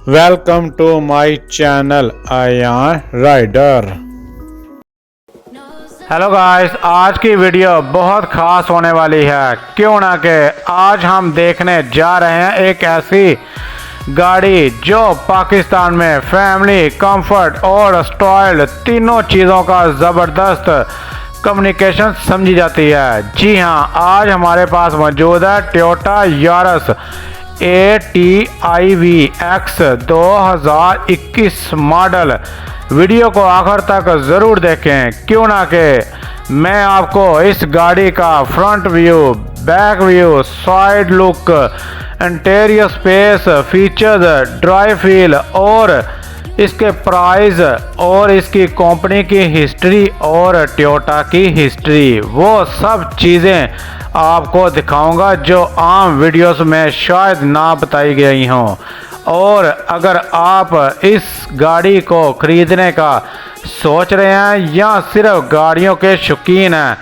Welcome to my channel Aayan Rider. Hello guys, आज की video बहुत खास होने वाली है। क्यों ना कि आज हम देखने जा रहे हैं एक ऐसी गाड़ी जो पाकिस्तान में फैमिली, कंफर्ट और स्टाइल तीनों चीज़ों का ज़बरदस्त कम्युनिकेशन समझी जाती है। जी हाँ, आज हमारे पास मौजूद है Toyota Yaris ATIV-X 2021 model. Video को आखिर तक ज़रूर देखें, क्यों ना कि मैं आपको इस गाड़ी का front view, back view, side look, interior space, features, drive feel और इसके प्राइस और इसकी कंपनी की हिस्ट्री और टोयोटा की हिस्ट्री, वो सब चीज़ें आपको दिखाऊंगा जो आम वीडियोस में शायद ना बताई गई हों। और अगर आप इस गाड़ी को ख़रीदने का सोच रहे हैं या सिर्फ गाड़ियों के शौकीन हैं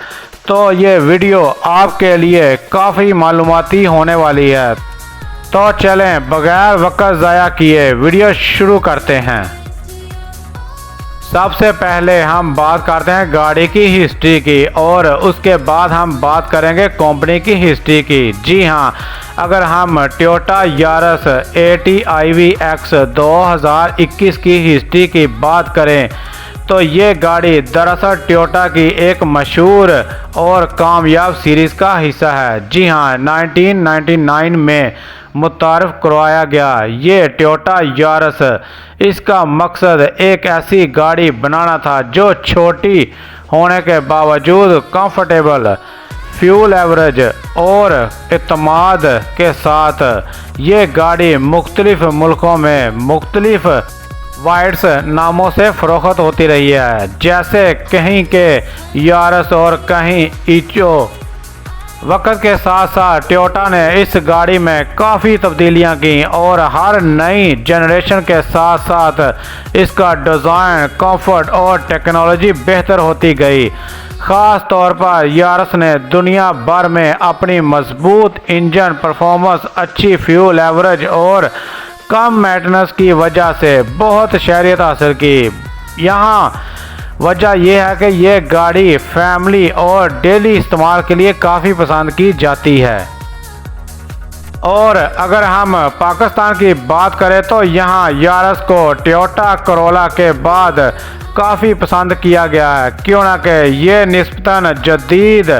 तो ये वीडियो आपके लिए काफ़ी मालूमाती होने वाली है। तो चलें बगैर वक्त ज़ाया किए वीडियो शुरू करते हैं। सबसे पहले हम बात करते हैं गाड़ी की हिस्ट्री की और उसके बाद हम बात करेंगे कंपनी की हिस्ट्री की। जी हाँ, अगर हम टोयोटा यारिस ATIV-X 2021 की हिस्ट्री की बात करें तो ये गाड़ी दरअसल टोयोटा की एक मशहूर और कामयाब सीरीज़ का हिस्सा है। जी हाँ, 1999 में मुतारफ़ करवाया गया ये टोयोटा यारिस। इसका मकसद एक ऐसी गाड़ी बनाना था जो छोटी होने के बावजूद कंफर्टेबल, फ्यूल एवरेज और इत्मीनान के साथ ये गाड़ी मुख्तलिफ मुल्कों में मुख्तलिफ वाइड्स नामों से फ़रोख्त होती रही है, जैसे कहीं के यारिस और कहीं इचो। वक्त के साथ साथ टोयोटा ने इस गाड़ी में काफ़ी तब्दीलियां की और हर नई जनरेशन के साथ साथ इसका डिज़ाइन, कंफर्ट और टेक्नोलॉजी बेहतर होती गई। ख़ास तौर पर यारिस ने दुनिया भर में अपनी मजबूत इंजन परफॉर्मेंस, अच्छी फ्यूल एवरेज और कम मेंटेनेंस की वजह से बहुत शहरियत हासिल की। यहाँ वजह यह है कि यह गाड़ी फैमिली और डेली इस्तेमाल के लिए काफ़ी पसंद की जाती है। और अगर हम पाकिस्तान की बात करें तो यहाँ यारिस को टोयोटा करोला के बाद काफ़ी पसंद किया गया है, क्यों ना कि ये निस्बतन जदीद,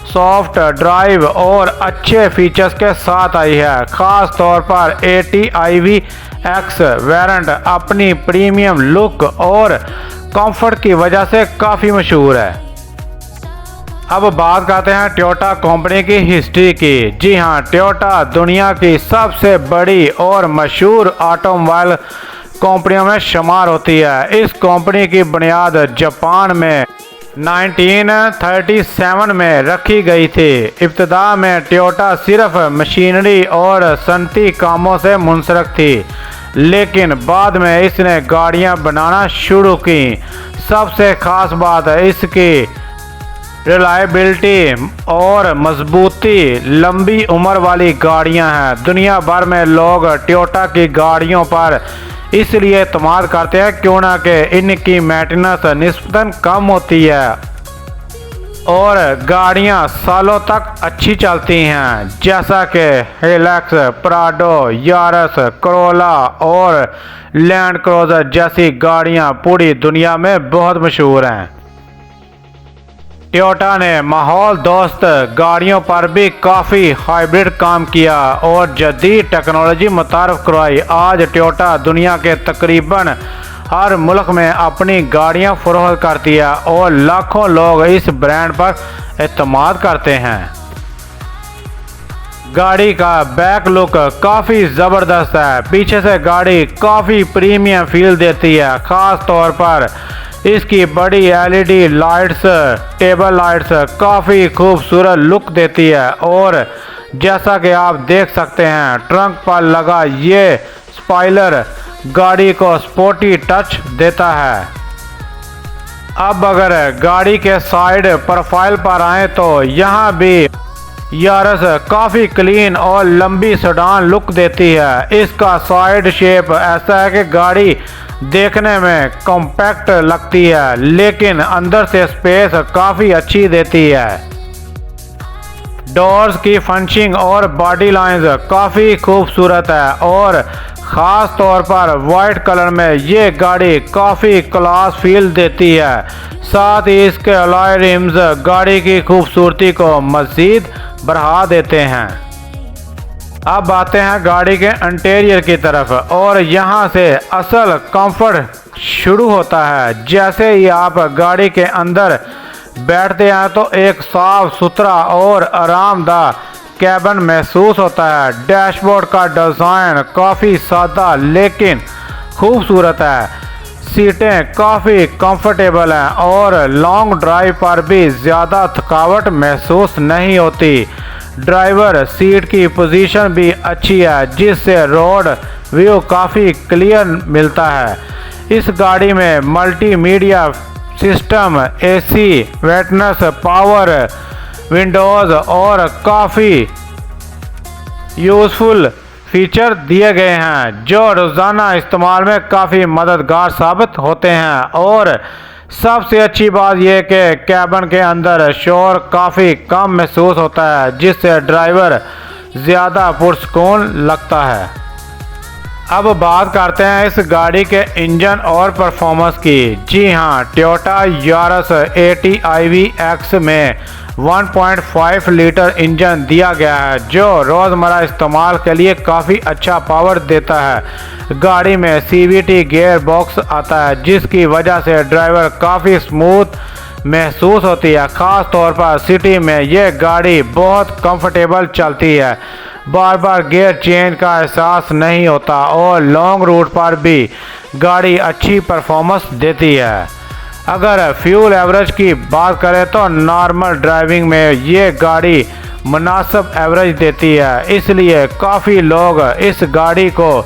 सॉफ्ट ड्राइव और अच्छे फीचर्स के साथ आई है। ख़ास तौर पर ATIV-X वेरिएंट अपनी प्रीमियम लुक और कंफर्ट की वजह से काफ़ी मशहूर है। अब बात करते हैं टोयोटा कंपनी की हिस्ट्री की। जी हाँ, टोयोटा दुनिया की सबसे बड़ी और मशहूर ऑटोमोबाइल कंपनियों में शुमार होती है। इस कंपनी की बुनियाद जापान में 1937 में रखी गई थी। इब्तिदा में टोयोटा सिर्फ मशीनरी और सनती कामों से मुंसलिक थी, लेकिन बाद में इसने गाड़ियां बनाना शुरू की। सबसे ख़ास बात है इसकी रिलायबिलिटी और मजबूती। लंबी उम्र वाली गाड़ियां हैं। दुनिया भर में लोग टोयोटा की गाड़ियों पर इसलिए एतमाद करते हैं क्यों ना कि इनकी मेंटेनेंस निस्बतन कम होती है और गाड़ियां सालों तक अच्छी चलती हैं, जैसा कि हिलेक्स, प्राडो, यारिस, करोला और लैंड क्रूज़र जैसी गाड़ियां पूरी दुनिया में बहुत मशहूर हैं। टोयोटा ने माहौल दोस्त गाड़ियों पर भी काफ़ी हाइब्रिड काम किया और जदीद टेक्नोलॉजी मुतारफ़ करवाई। आज टोयोटा दुनिया के तकरीबन हर मुल्क में अपनी गाड़ियां फरोख्त करती है और लाखों लोग इस ब्रांड पर एतमाद करते हैं। गाड़ी का बैक लुक काफ़ी ज़बरदस्त है। पीछे से गाड़ी काफ़ी प्रीमियम फील देती है। ख़ास तौर पर इसकी बड़ी LED लाइट्स, टेबल लाइट्स काफ़ी खूबसूरत लुक देती है और जैसा कि आप देख सकते हैं ट्रंक पर लगा ये स्पॉइलर गाड़ी को स्पोर्टी टच देता है। अब अगर गाड़ी के साइड प्रोफाइल पर आए तो यहाँ भी यारस काफ़ी क्लीन और लंबी सेडान लुक देती है। इसका साइड शेप ऐसा है कि गाड़ी देखने में कॉम्पैक्ट लगती है, लेकिन अंदर से स्पेस काफ़ी अच्छी देती है। डोर्स की फंशिंग और बॉडी लाइंस काफ़ी खूबसूरत है और ख़ास तौर पर वाइट कलर में ये गाड़ी काफ़ी क्लास फील देती है। साथ ही इसके अलॉय रिम्स गाड़ी की खूबसूरती को मज़ीद बढ़ा देते हैं। अब आते हैं गाड़ी के इंटीरियर की तरफ और यहाँ से असल कंफर्ट शुरू होता है। जैसे ही आप गाड़ी के अंदर बैठते हैं तो एक साफ सुथरा और आरामदायक कैबिन महसूस होता है। डैशबोर्ड का डिज़ाइन काफ़ी सादा लेकिन खूबसूरत है। सीटें काफ़ी कंफर्टेबल हैं और लॉन्ग ड्राइव पर भी ज़्यादा थकावट महसूस नहीं होती। ड्राइवर सीट की पोजीशन भी अच्छी है, जिससे रोड व्यू काफ़ी क्लियर मिलता है। इस गाड़ी में multimedia system, AC, वेटनेस, power Windows और काफ़ी यूज़फुल फीचर दिए गए हैं, जो रोज़ाना इस्तेमाल में काफ़ी मददगार साबित होते हैं। और सबसे अच्छी बात यह कि कैबिन के अंदर शोर काफ़ी कम महसूस होता है, जिससे ड्राइवर ज़्यादा पुरसकून लगता है। अब बात करते हैं इस गाड़ी के इंजन और परफॉर्मेंस की। जी हाँ, टोयोटा यारिस ATIV-X में 1.5 लीटर इंजन दिया गया है, जो रोज़मर्रा इस्तेमाल के लिए काफ़ी अच्छा पावर देता है। गाड़ी में CVT गियर बॉक्स आता है, जिसकी वजह से ड्राइवर काफ़ी स्मूथ महसूस होती है। ख़ास तौर पर सिटी में यह गाड़ी बहुत कंफर्टेबल चलती है, बार बार गियर चेंज का एहसास नहीं होता और लॉन्ग रूट पर भी गाड़ी अच्छी परफॉर्मेंस देती है। अगर फ्यूल एवरेज की बात करें तो नॉर्मल ड्राइविंग में ये गाड़ी मुनासिब एवरेज देती है, इसलिए काफ़ी लोग इस गाड़ी को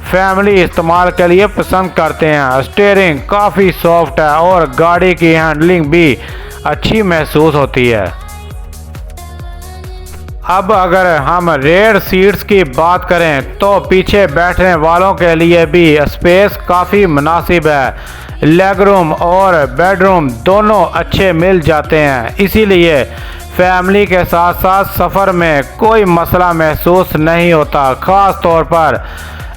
फैमिली इस्तेमाल के लिए पसंद करते हैं। स्टीयरिंग काफ़ी सॉफ्ट है और गाड़ी की हैंडलिंग भी अच्छी महसूस होती है। अब अगर हम रेयर सीट्स की बात करें तो पीछे बैठने वालों के लिए भी स्पेस काफ़ी मुनासिब है। लेग रूम और बेडरूम दोनों अच्छे मिल जाते हैं, इसीलिए फैमिली के साथ साथ सफ़र में कोई मसला महसूस नहीं होता। ख़ास तौर पर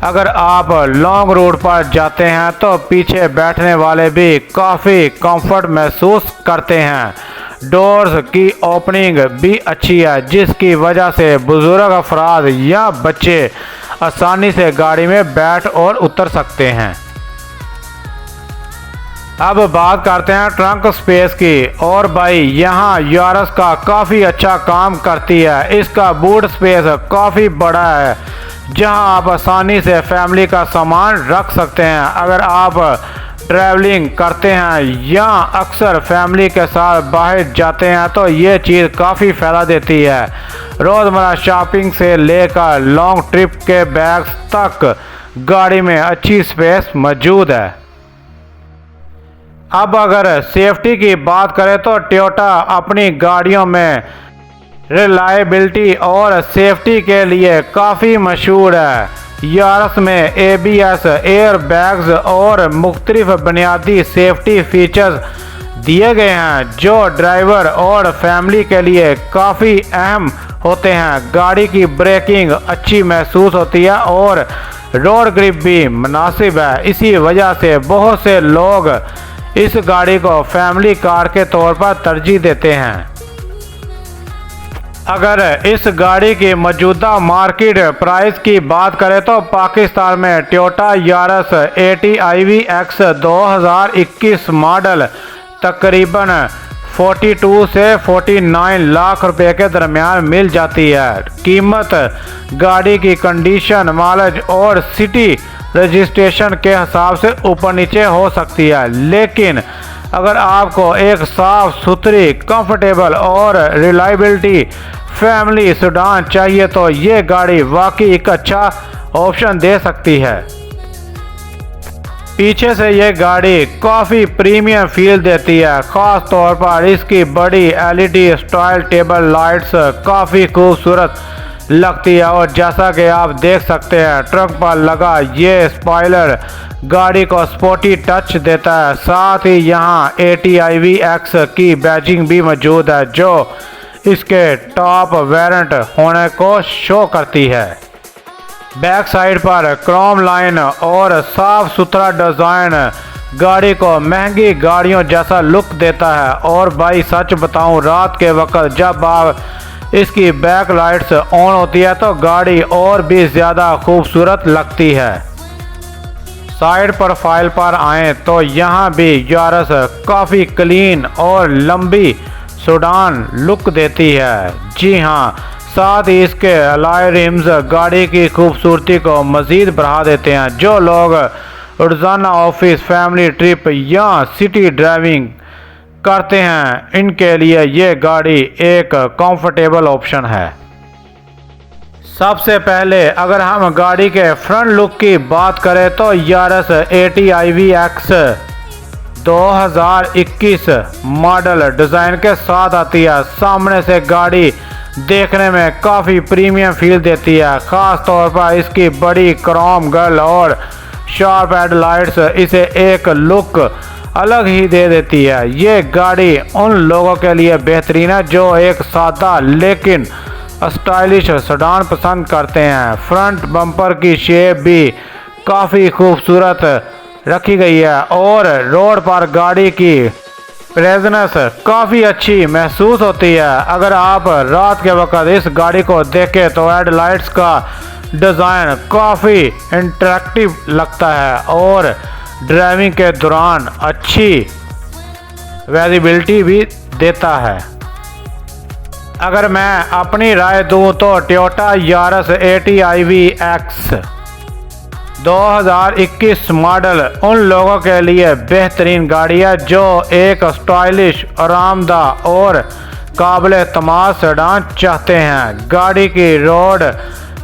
अगर आप लॉन्ग रूट पर जाते हैं तो पीछे बैठने वाले भी काफ़ी कंफर्ट महसूस करते हैं। डोर्स की ओपनिंग भी अच्छी है, जिसकी वजह से बुजुर्ग अफराद या बच्चे आसानी से गाड़ी में बैठ और उतर सकते हैं। अब बात करते हैं ट्रंक स्पेस की। और भाई यहाँ यारिस का काफ़ी अच्छा काम करती है। इसका बूट स्पेस काफ़ी बड़ा है, जहाँ आप आसानी से फैमिली का सामान रख सकते हैं। अगर आप ट्रैवलिंग करते हैं या अक्सर फैमिली के साथ बाहर जाते हैं तो ये चीज़ काफ़ी फ़ायदा देती है। रोज़मर्रा शॉपिंग से लेकर लॉन्ग ट्रिप के बैग्स तक गाड़ी में अच्छी स्पेस मौजूद है। अब अगर सेफ्टी की बात करें तो टोयोटा अपनी गाड़ियों में रिलायबिलिटी और सेफ्टी के लिए काफ़ी मशहूर है। यारिस में ABS, एयर बैग्स और मुख्तलिफ बुनियादी सेफ्टी फीचर्स दिए गए हैं, जो ड्राइवर और फैमिली के लिए काफ़ी अहम होते हैं। गाड़ी की ब्रेकिंग अच्छी महसूस होती है और रोड ग्रिप भी मुनासिब है। इसी वजह से बहुत से लोग इस गाड़ी को फैमिली कार के तौर पर तरजीह देते हैं। अगर इस गाड़ी की मौजूदा मार्केट प्राइस की बात करें तो पाकिस्तान में टोयोटा यारिस ATIV-X 2021 मॉडल तकरीबन 42 से 49 लाख रुपए के दरमियान मिल जाती है। कीमत गाड़ी की कंडीशन, माइलेज और सिटी रजिस्ट्रेशन के हिसाब से ऊपर नीचे हो सकती है, लेकिन अगर आपको एक साफ सुथरी, कंफर्टेबल और रिलायबिलिटी फैमिली सेडान चाहिए तो ये गाड़ी वाकई एक अच्छा ऑप्शन दे सकती है। पीछे से ये गाड़ी काफ़ी प्रीमियम फील देती है, ख़ास तौर पर इसकी बड़ी एलईडी स्टाइल टेबल लाइट्स काफ़ी खूबसूरत लगती है। और जैसा कि आप देख सकते हैं ट्रक पर लगा ये स्पॉइलर गाड़ी को स्पोर्टी टच देता है। साथ ही यहाँ ATIV-X की बैजिंग भी मौजूद है जो इसके टॉप वेरिएंट होने को शो करती है। बैक साइड पर क्रोम लाइन और साफ सुथरा डिज़ाइन गाड़ी को महंगी गाड़ियों जैसा लुक देता है। और भाई सच बताऊं, रात के वक्त जब आप इसकी बैक लाइट्स ऑन होती है तो गाड़ी और भी ज़्यादा खूबसूरत लगती है। साइड प्रोफाइल पर आएँ तो यहाँ भी यारस काफ़ी क्लीन और लंबी सेडान लुक देती है। जी हाँ, साथ ही इसके अलॉय रिम्स गाड़ी की खूबसूरती को मज़ीद बढ़ा देते हैं। जो लोग रोज़ाना ऑफिस, फैमिली ट्रिप या सिटी ड्राइविंग करते हैं इनके लिए ये गाड़ी एक कंफर्टेबल ऑप्शन है। सबसे पहले अगर हम गाड़ी के फ्रंट लुक की बात करें तो यारस ATIV-X 2021 मॉडल डिज़ाइन के साथ आती है। सामने से गाड़ी देखने में काफ़ी प्रीमियम फील देती है, ख़ास तौर पर इसकी बड़ी क्रोम गर्ल और शार्प हेडलाइट्स इसे एक लुक अलग ही दे देती है। ये गाड़ी उन लोगों के लिए बेहतरीन है जो एक सादा लेकिन स्टाइलिश सेडान पसंद करते हैं। फ्रंट बम्पर की शेप भी काफ़ी खूबसूरत रखी गई है और रोड पर गाड़ी की प्रेजेंस काफ़ी अच्छी महसूस होती है। अगर आप रात के वक्त इस गाड़ी को देखें तो हेडलाइट्स का डिज़ाइन काफ़ी इंटरेक्टिव लगता है और ड्राइविंग के दौरान अच्छी विजिबिलिटी भी देता है। अगर मैं अपनी राय दूं तो टोयोटा यारस ATIV-X 2021 मॉडल उन लोगों के लिए बेहतरीन गाड़ी है जो एक स्टाइलिश, आरामदाह और काबिल तमाम सेडान चाहते हैं। गाड़ी की रोड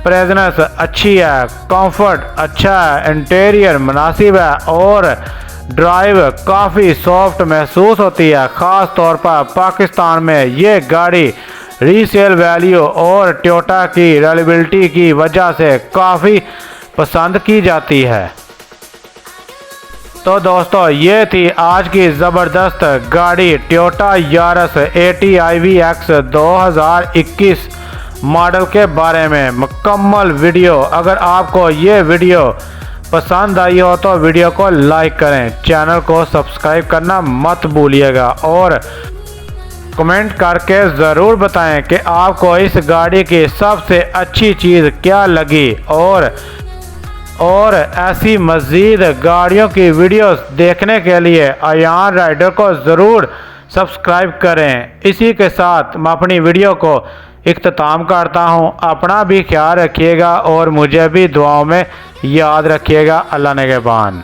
प्रेजेंस अच्छी है, कंफर्ट अच्छा है, इंटीरियर मुनासिब है और ड्राइव काफ़ी सॉफ्ट महसूस होती है। ख़ास तौर पर पाकिस्तान में ये गाड़ी रीसेल वैल्यू और टोयोटा की रिलायबिलिटी की वजह से काफ़ी पसंद की जाती है। तो दोस्तों ये थी आज की ज़बरदस्त गाड़ी टोयोटा यारस ATIV-X 2021 मॉडल के बारे में मुकम्मल वीडियो। अगर आपको ये वीडियो पसंद आई हो तो वीडियो को लाइक करें, चैनल को सब्सक्राइब करना मत भूलिएगा और कमेंट करके ज़रूर बताएं कि आपको इस गाड़ी की सबसे अच्छी चीज़ क्या लगी। और ऐसी मज़ीद गाड़ियों की वीडियोस देखने के लिए अयान राइडर को ज़रूर सब्सक्राइब करें। इसी के साथ मैं अपनी वीडियो को इख्तिताम करता हूं। अपना भी ख्याल रखिएगा और मुझे भी दुआओं में याद रखिएगा। अल्लाह निगहबान।